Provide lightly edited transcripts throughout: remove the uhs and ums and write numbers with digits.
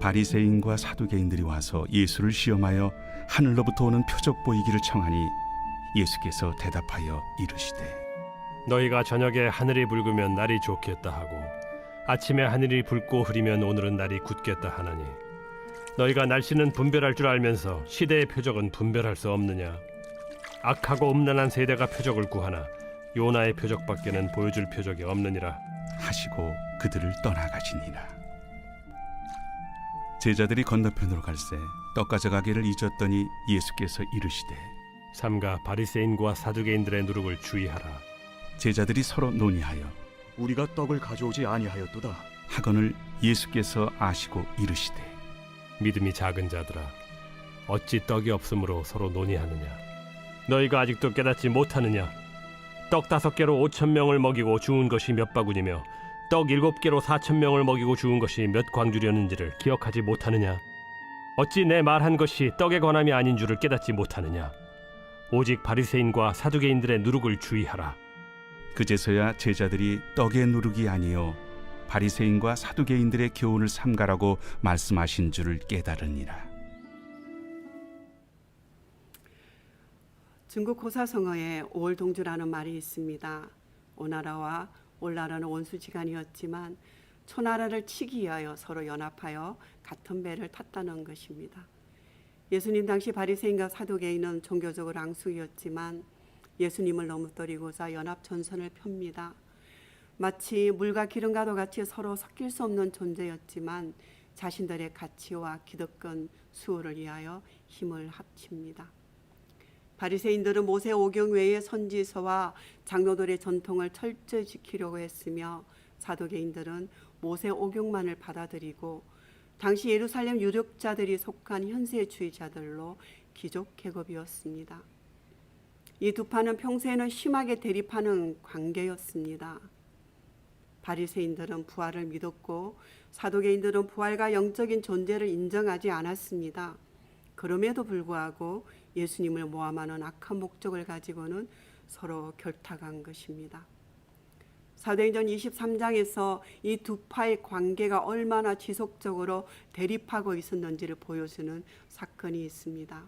바리새인과 사두개인들이 와서 예수를 시험하여 하늘로부터 오는 표적 보이기를 청하니 예수께서 대답하여 이르시되 너희가 저녁에 하늘이 붉으면 날이 좋겠다 하고 아침에 하늘이 붉고 흐리면 오늘은 날이 굳겠다 하나니 너희가 날씨는 분별할 줄 알면서 시대의 표적은 분별할 수 없느냐? 악하고 음란한 세대가 표적을 구하나 요나의 표적밖에는 보여줄 표적이 없느니라 하시고 그들을 떠나가시니라. 제자들이 건너편으로 갈새 떡 가져가기를 잊었더니 예수께서 이르시되 삼가 바리새인과 사두개인들의 누룩을 주의하라. 제자들이 서로 논의하여 우리가 떡을 가져오지 아니하였도다. 하거늘 예수께서 아시고 이르시되 믿음이 작은 자들아 어찌 떡이 없으므로 서로 논의하느냐? 너희가 아직도 깨닫지 못하느냐? 떡 5개로 5,000명을 먹이고 주운 것이 몇 바구니며 떡 7개로 4,000명을 먹이고 주운 것이 몇 광주렸는지를 기억하지 못하느냐? 어찌 내 말한 것이 떡에 관함이 아닌 줄을 깨닫지 못하느냐? 오직 바리새인과 사두개인들의 누룩을 주의하라. 그제서야 제자들이 떡의 누룩이 아니요 바리새인과 사두개인들의 교훈을 삼가라고 말씀하신 줄을 깨달으니라. 중국 고사성어에 오월동주라는 말이 있습니다. 오나라와 올나라는 원수지간이었지만 초나라를 치기 위하여 서로 연합하여 같은 배를 탔다는 것입니다. 예수님 당시 바리새인과 사두개인은 종교적으로 앙숙이었지만 예수님을 넘어뜨리고자 연합 전선을 펴니다. 마치 물과 기름과도 같이 서로 섞일 수 없는 존재였지만 자신들의 가치와 기득권 수호를 위하여 힘을 합칩니다. 바리새인들은 모세 오경 외의 선지서와 장로들의 전통을 철저히 지키려고 했으며 사두개인들은 모세 오경만을 받아들이고 당시 예루살렘 유력자들이 속한 현세주의자들로 귀족 계급이었습니다. 이 두 파는 평소에는 심하게 대립하는 관계였습니다. 바리새인들은 부활을 믿었고 사두개인들은 부활과 영적인 존재를 인정하지 않았습니다. 그럼에도 불구하고 예수님을 모함하는 악한 목적을 가지고는 서로 결탁한 것입니다. 사도행전 23장에서 이 두 파의 관계가 얼마나 지속적으로 대립하고 있었는지를 보여주는 사건이 있습니다.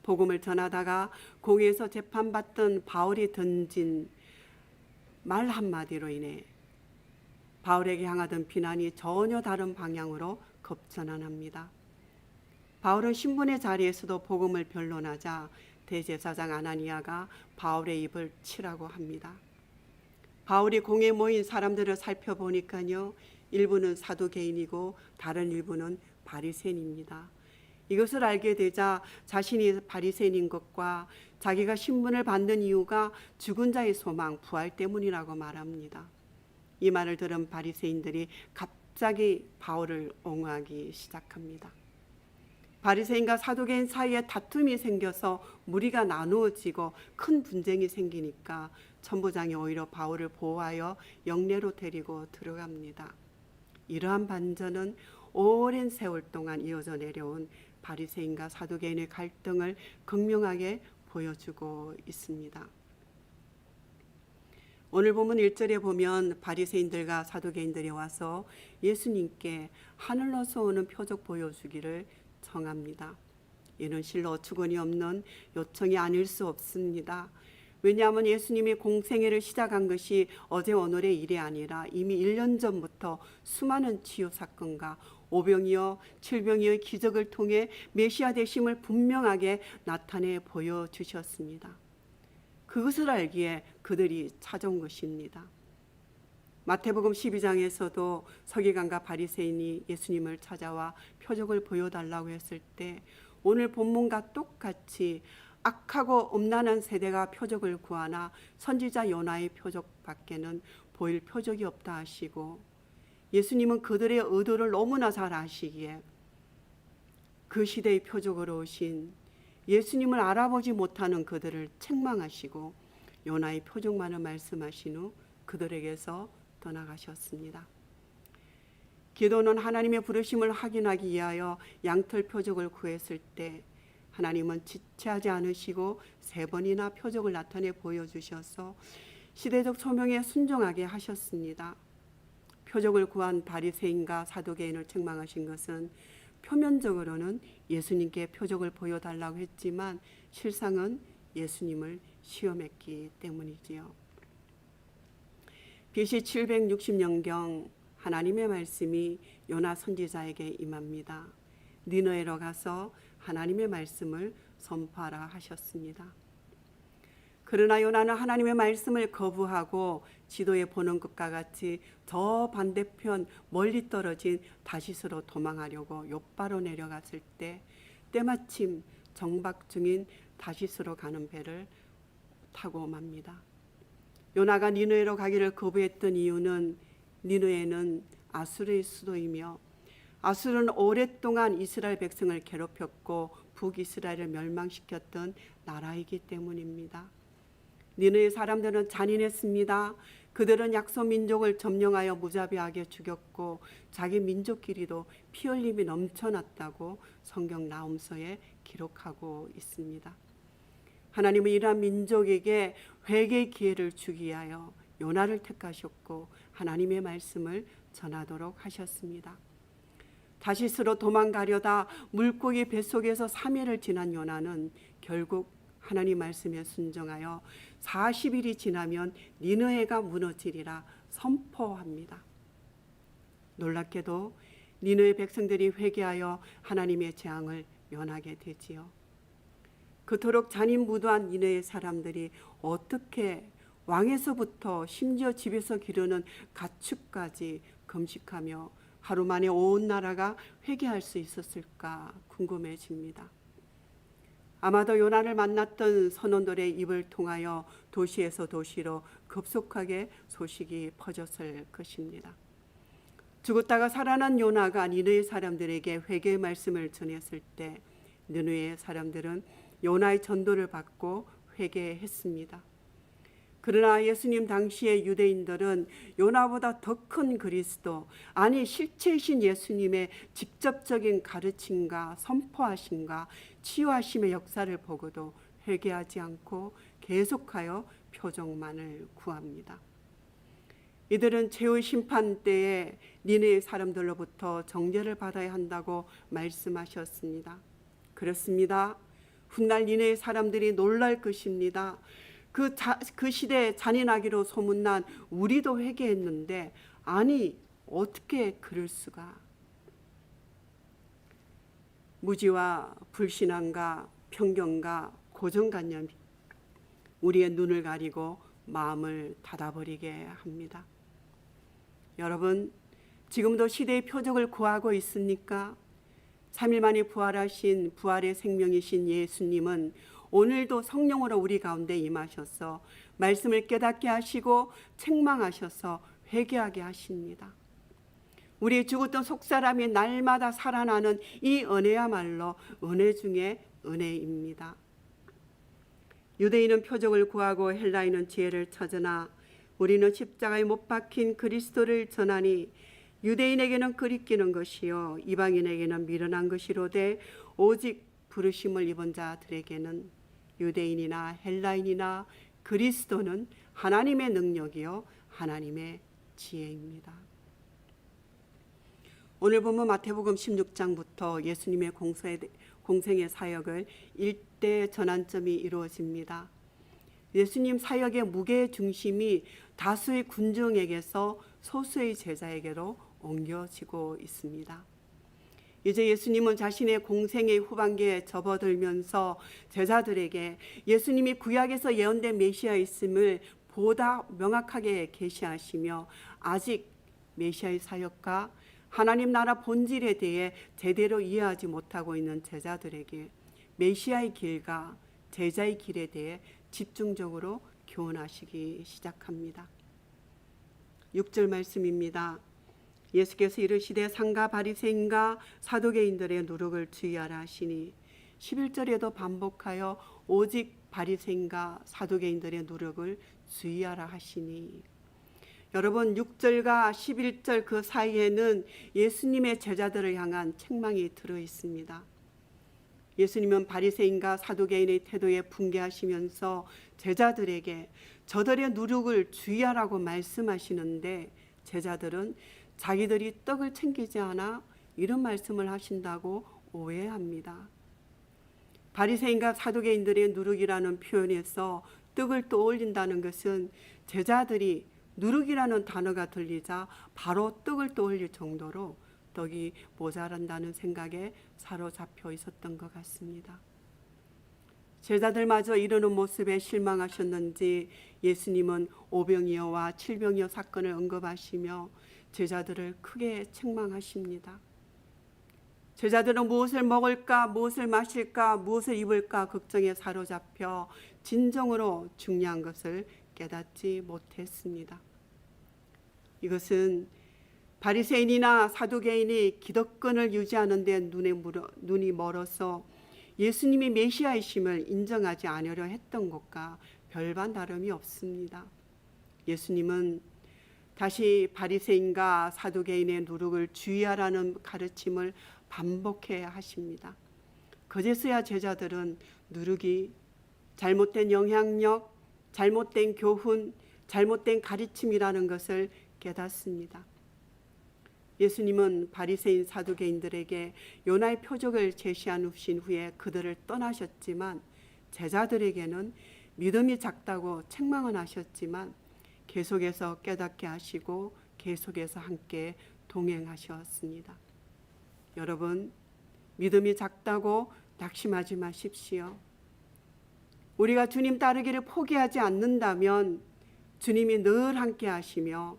복음을 전하다가 공회에서 재판받던 바울이 던진 말 한마디로 인해 바울에게 향하던 비난이 전혀 다른 방향으로 급전환합니다. 바울은 신분의 자리에서도 복음을 변론하자 대제사장 아나니아가 바울의 입을 치라고 합니다. 바울이 공회에 모인 사람들을 살펴보니까요, 일부는 사두개인이고 다른 일부는 바리새인입니다. 이것을 알게 되자 자신이 바리새인인 것과 자기가 신분을 받는 이유가 죽은 자의 소망, 부활 때문이라고 말합니다. 이 말을 들은 바리새인들이 갑자기 바울을 옹호하기 시작합니다. 바리새인과 사두개인 사이에 다툼이 생겨서 무리가 나누어지고 큰 분쟁이 생기니까 천부장이 오히려 바울을 보호하여 영내로 데리고 들어갑니다. 이러한 반전은 오랜 세월 동안 이어져 내려온 바리새인과 사두개인의 갈등을 극명하게 보여주고 있습니다. 오늘 본문 1절에 보면 바리새인들과 사두개인들이 와서 예수님께 하늘로서 오는 표적 보여주기를 청합니다. 이는 실로 어처구니 없는 요청이 아닐 수 없습니다. 왜냐하면 예수님이 공생애를 시작한 것이 어제 오늘의 일이 아니라 이미 1년 전부터 수많은 치유 사건과 오병이어 칠병이의 기적을 통해 메시아 되심을 분명하게 나타내 보여주셨습니다. 그것을 알기에 그들이 찾아온 것입니다. 마태복음 12장에서도 서기관과 바리새인이 예수님을 찾아와 표적을 보여달라고 했을 때 오늘 본문과 똑같이 악하고 음란한 세대가 표적을 구하나 선지자 요나의 표적밖에는 보일 표적이 없다 하시고 예수님은 그들의 의도를 너무나 잘 아시기에 그 시대의 표적으로 오신 예수님을 알아보지 못하는 그들을 책망하시고 요나의 표적만을 말씀하신 후 그들에게서 떠나가셨습니다. 기도는 하나님의 부르심을 확인하기 위하여 양털 표적을 구했을 때 하나님은 지체하지 않으시고 3번이나 표적을 나타내 보여주셔서 시대적 소명에 순종하게 하셨습니다. 표적을 구한 바리새인과 사두개인을 책망하신 것은 표면적으로는 예수님께 표적을 보여달라고 했지만 실상은 예수님을 시험했기 때문이지요. BC 760년경 하나님의 말씀이 요나 선지자에게 임합니다. 니느웨로 가서 하나님의 말씀을 선포하라 하셨습니다. 그러나 요나는 하나님의 말씀을 거부하고 지도에 보는 것과 같이 저 반대편 멀리 떨어진 다시스로 도망하려고 욥바로 내려갔을 때 때마침 정박 중인 다시스로 가는 배를 타고 맙니다. 요나가 니느웨로 가기를 거부했던 이유는 니느웨는 아수르의 수도이며 아수르는 오랫동안 이스라엘 백성을 괴롭혔고 북이스라엘을 멸망시켰던 나라이기 때문입니다. 니느웨 사람들은 잔인했습니다. 그들은 약소 민족을 점령하여 무자비하게 죽였고 자기 민족끼리도 피 흘림이 넘쳐났다고 성경 나홈서에 기록하고 있습니다. 하나님은 이러한 민족에게 회개의 기회를 주기 위하여 요나를 택하셨고 하나님의 말씀을 전하도록 하셨습니다. 다시스로 도망가려다 물고기 뱃속에서 3일을 지난 요나는 결국 하나님 말씀에 순종하여 40일이 지나면 니느웨가 무너지리라 선포합니다. 놀랍게도 니느웨 백성들이 회개하여 하나님의 재앙을 면하게 되지요. 그토록 잔인무도한 니느웨 사람들이 어떻게 왕에서부터 심지어 집에서 기르는 가축까지 금식하며 하루 만에 온 나라가 회개할 수 있었을까 궁금해집니다. 아마도 요나를 만났던 선원들의 입을 통하여 도시에서 도시로 급속하게 소식이 퍼졌을 것입니다. 죽었다가 살아난 요나가 니느웨 사람들에게 회개의 말씀을 전했을 때 니느웨 사람들은 요나의 전도를 받고 회개했습니다. 그러나 예수님 당시의 유대인들은 요나보다 더 큰 그리스도, 아니 실체이신 예수님의 직접적인 가르침과 선포하심과 치유하심의 역사를 보고도 회개하지 않고 계속하여 표적만을 구합니다. 이들은 최후의 심판 때에 니느웨 사람들로부터 정죄를 받아야 한다고 말씀하셨습니다. 그렇습니다. 훗날 니느웨 사람들이 놀랄 것입니다. 그 시대에 잔인하기로 소문난 우리도 회개했는데 아니 어떻게 그럴 수가. 무지와 불신앙과 편견과 고정관념이 우리의 눈을 가리고 마음을 닫아버리게 합니다. 여러분, 지금도 시대의 표적을 구하고 있습니까? 3일 만에 부활하신 부활의 생명이신 예수님은 오늘도 성령으로 우리 가운데 임하셔서 말씀을 깨닫게 하시고 책망하셔서 회개하게 하십니다. 우리 죽었던 속사람이 날마다 살아나는 이 은혜야말로 은혜 중에 은혜입니다. 유대인은 표적을 구하고 헬라인은 지혜를 찾으나 우리는 십자가에 못 박힌 그리스도를 전하니 유대인에게는 그리끼는 것이요 이방인에게는 미련한 것이로되 오직 부르심을 입은 자들에게는 유대인이나 헬라인이나 그리스도는 하나님의 능력이요 하나님의 지혜입니다. 오늘 보면 마태복음 16장부터 예수님의 공생의 사역을 일대 전환점이 이루어집니다. 예수님 사역의 무게의 중심이 다수의 군중에게서 소수의 제자에게로 옮겨지고 있습니다. 이제 예수님은 자신의 공생의 후반기에 접어들면서 제자들에게 예수님이 구약에서 예언된 메시아있음을 보다 명확하게 계시하시며 아직 메시아의 사역과 하나님 나라 본질에 대해 제대로 이해하지 못하고 있는 제자들에게 메시아의 길과 제자의 길에 대해 집중적으로 교훈하시기 시작합니다. 6절 말씀입니다. 예수께서 이르시되 상가 바리새인과 사두개인들의 누룩을 주의하라 하시니 11절에도 반복하여 오직 바리새인과 사두개인들의 누룩을 주의하라 하시니 여러분 6절과 11절 그 사이에는 예수님의 제자들을 향한 책망이 들어 있습니다. 예수님은 바리새인과 사두개인의 태도에 분개하시면서 제자들에게 저들의 누룩을 주의하라고 말씀하시는데 제자들은 자기들이 떡을 챙기지 않아 이런 말씀을 하신다고 오해합니다. 바리새인과 사두개인들의 누룩이라는 표현에서 떡을 떠올린다는 것은 제자들이 누룩이라는 단어가 들리자 바로 떡을 떠올릴 정도로 떡이 모자란다는 생각에 사로잡혀 있었던 것 같습니다. 제자들마저 이러는 모습에 실망하셨는지 예수님은 오병이어와 칠병이어 사건을 언급하시며 제자들을 크게 책망하십니다. 제자들은 무엇을 먹을까, 무엇을 마실까, 무엇을 입을까 걱정에 사로잡혀 진정으로 중요한 것을 깨닫지 못했습니다. 이것은 바리새인이나 사두개인이 기득권을 유지하는 데 눈이 멀어서 예수님이 메시아이심을 인정하지 않으려 했던 것과 별반 다름이 없습니다. 예수님은 다시 바리새인과 사두개인의 누룩을 주의하라는 가르침을 반복해야 하십니다. 그제서야 제자들은 누룩이 잘못된 영향력, 잘못된 교훈, 잘못된 가르침이라는 것을 깨닫습니다. 예수님은 바리새인 사두개인들에게 요나의 표적을 제시하신 후에 그들을 떠나셨지만 제자들에게는 믿음이 작다고 책망은 하셨지만 계속해서 깨닫게 하시고 계속해서 함께 동행하셨습니다. 여러분, 믿음이 작다고 낙심하지 마십시오. 우리가 주님 따르기를 포기하지 않는다면 주님이 늘 함께 하시며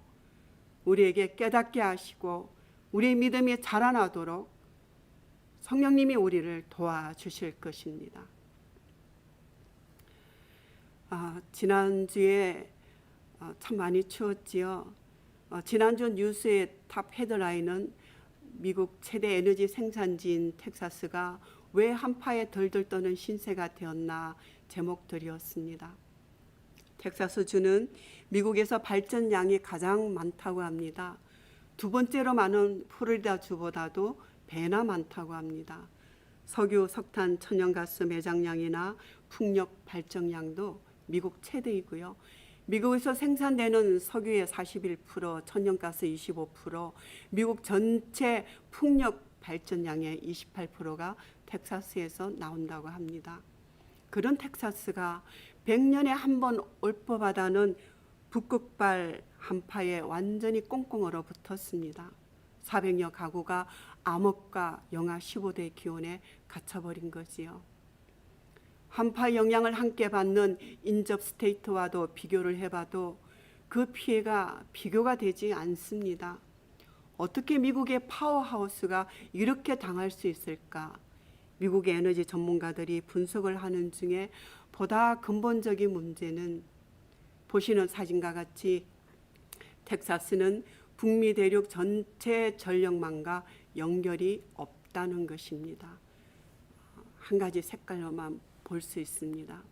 우리에게 깨닫게 하시고 우리의 믿음이 자라나도록 성령님이 우리를 도와주실 것입니다. 지난주에 참 많이 추웠지요. 지난주 뉴스의 탑 헤드라인은 미국 최대 에너지 생산지인 텍사스가 왜 한파에 덜덜 떠는 신세가 되었나 제목들이었습니다. 텍사스주는 미국에서 발전량이 가장 많다고 합니다. 두 번째로 많은 플로리다주보다도 배나 많다고 합니다. 석유, 석탄, 천연가스 매장량이나 풍력 발전량도 미국 최대이고요. 미국에서 생산되는 석유의 41%, 천연가스 25%, 미국 전체 풍력 발전량의 28%가 텍사스에서 나온다고 합니다. 그런 텍사스가 100년에 한 번 올 법하다는 북극발 한파에 완전히 꽁꽁 얼어붙었습니다. 400여 가구가 암흑과 영하 15도의 기온에 갇혀버린 거지요. 한파 영향을 함께 받는 인접 스테이트와도 비교를 해봐도 그 피해가 비교가 되지 않습니다. 어떻게 미국의 파워하우스가 이렇게 당할 수 있을까? 미국의 에너지 전문가들이 분석을 하는 중에 보다 근본적인 문제는 보시는 사진과 같이 텍사스는 북미 대륙 전체 전력망과 연결이 없다는 것입니다. 한 가지 색깔로만 볼 수 있습니다.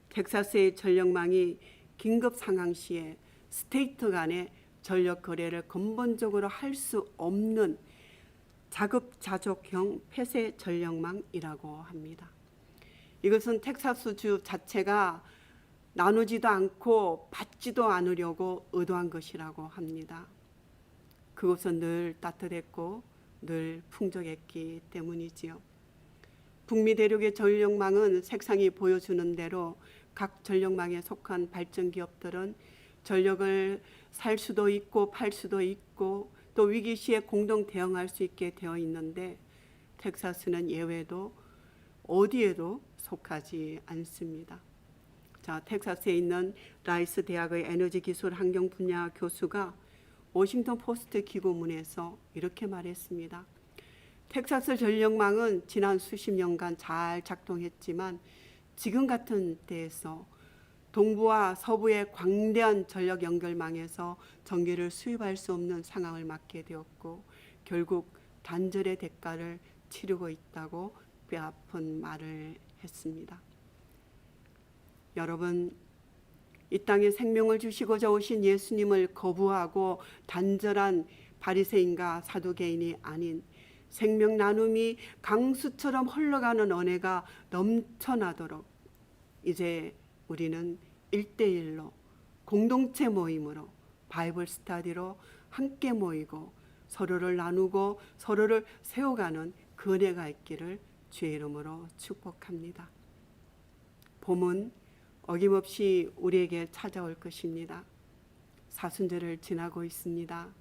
텍사스의 전력망이 긴급 상황 시에 스테이트 간의 전력 거래를 근본적으로 할 수 없는 자급자족형 폐쇄 전력망이라고 합니다. 이것은 텍사스주 자체가 나누지도 않고 받지도 않으려고 의도한 것이라고 합니다. 그곳은 늘 따뜻했고 늘 풍족했기 때문이지요. 북미 대륙의 전력망은 색상이 보여주는 대로 각 전력망에 속한 발전기업들은 전력을 살 수도 있고 팔 수도 있고 또 위기 시에 공동 대응할 수 있게 되어 있는데 텍사스는 예외도 어디에도 속하지 않습니다. 자, 텍사스에 있는 라이스 대학의 에너지 기술 환경 분야 교수가 워싱턴 포스트 기고문에서 이렇게 말했습니다. 텍사스 전력망은 지난 수십 년간 잘 작동했지만 지금 같은 때에서 동부와 서부의 광대한 전력 연결망에서 전기를 수입할 수 없는 상황을 맞게 되었고 결국 단절의 대가를 치르고 있다고 뼈아픈 말을 했습니다. 여러분, 이 땅에 생명을 주시고자 오신 예수님을 거부하고 단절한 바리새인과 사두개인이 아닌 생명 나눔이 강수처럼 흘러가는 은혜가 넘쳐나도록 이제 우리는 1대1로 공동체 모임으로 바이블 스터디로 함께 모이고 서로를 나누고 서로를 세워가는 은혜가 있기를 주의 이름으로 축복합니다. 봄은 어김없이 우리에게 찾아올 것입니다. 사순절을 지나고 있습니다.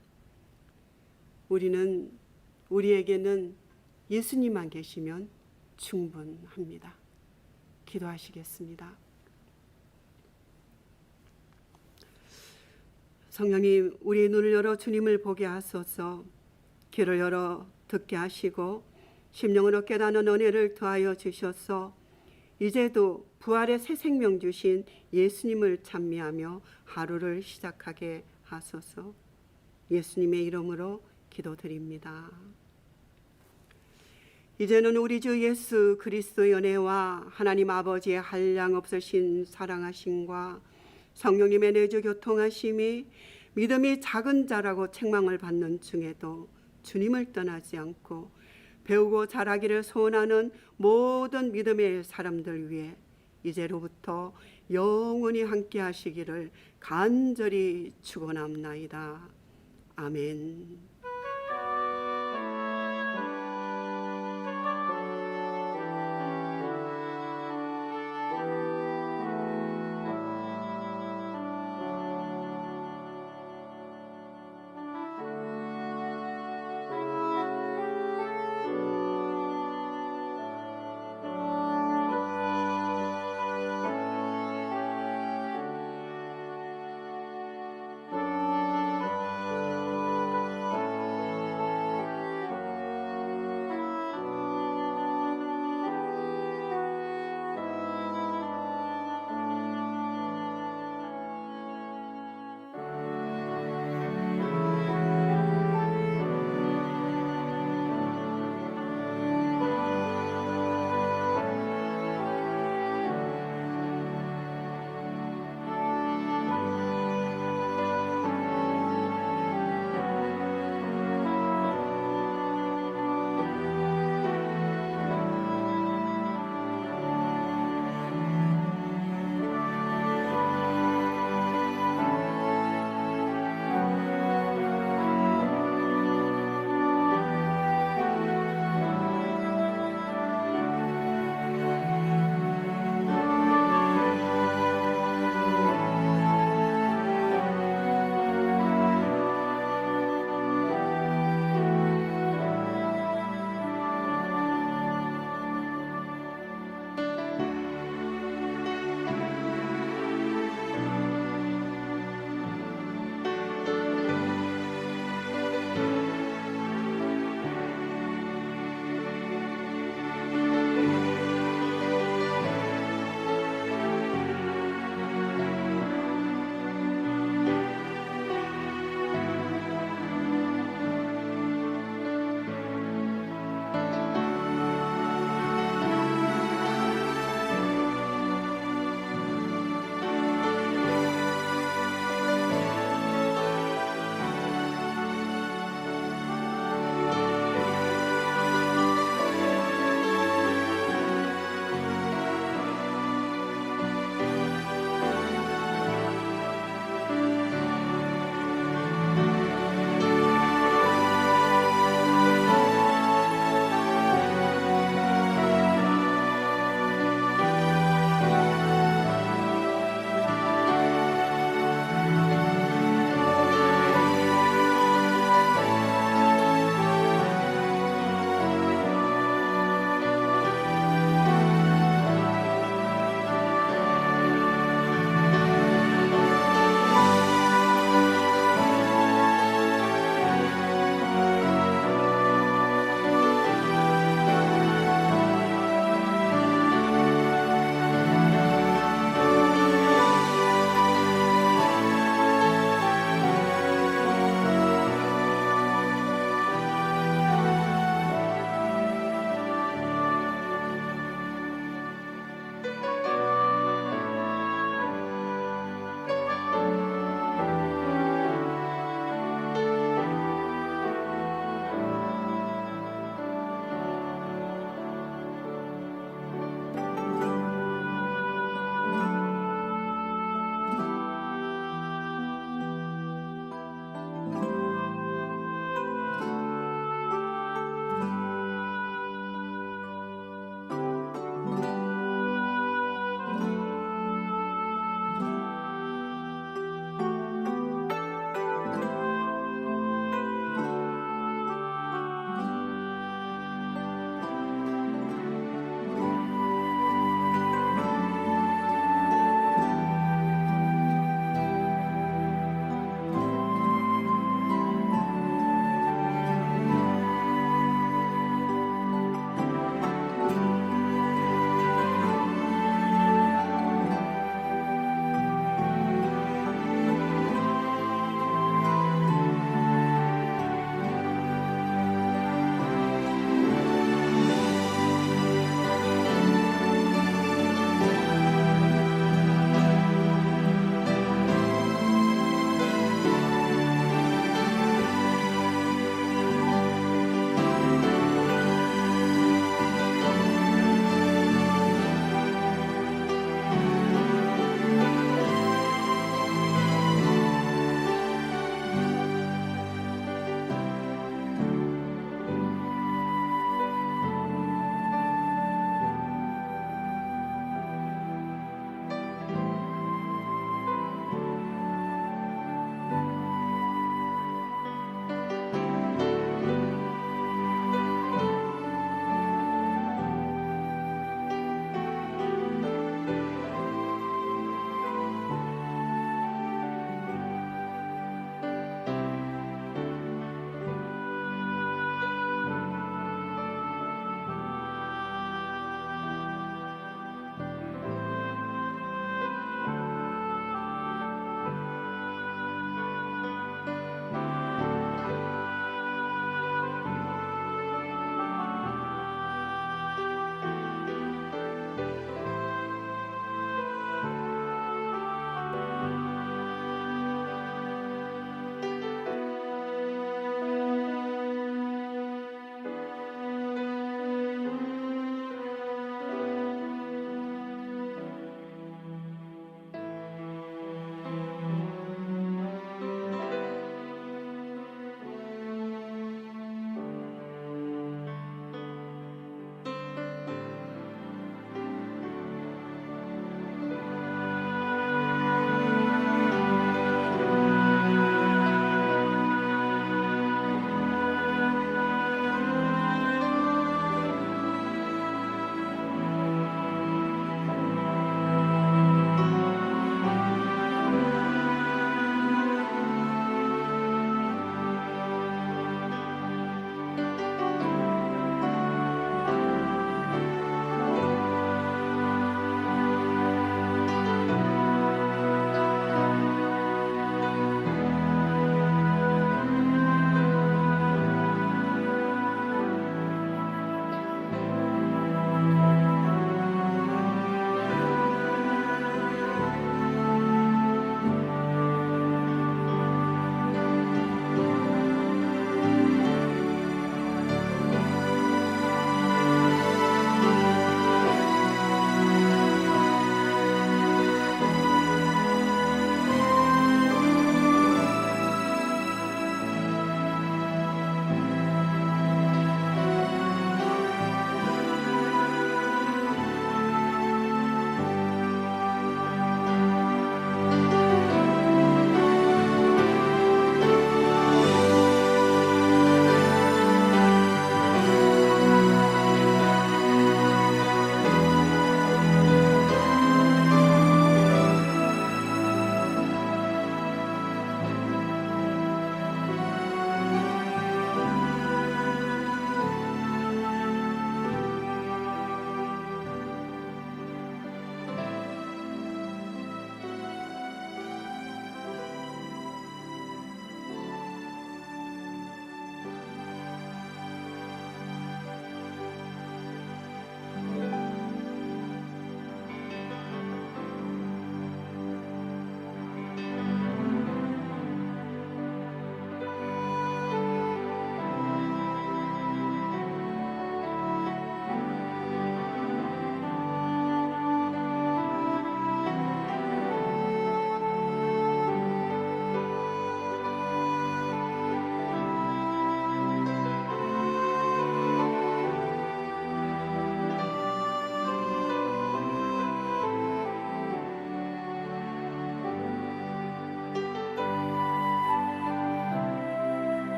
우리에게는 예수님만 계시면 충분합니다. 기도하시겠습니다. 성령님, 우리의 눈을 열어 주님을 보게 하소서. 귀를 열어 듣게 하시고 심령으로 깨닫는 은혜를 더하여 주셔서 이제도 부활의 새 생명 주신 예수님을 찬미하며 하루를 시작하게 하소서. 예수님의 이름으로 기도드립니다. 이제는 우리 주 예수 그리스도의 은혜와 하나님 아버지의 한량없으신 사랑하심과 성령님의 내주 교통하심이 믿음이 작은 자라고 책망을 받는 중에도 주님을 떠나지 않고 배우고 자라기를 소원하는 모든 믿음의 사람들 위해 이제로부터 영원히 함께 하시기를 간절히 축원합나이다. 아멘.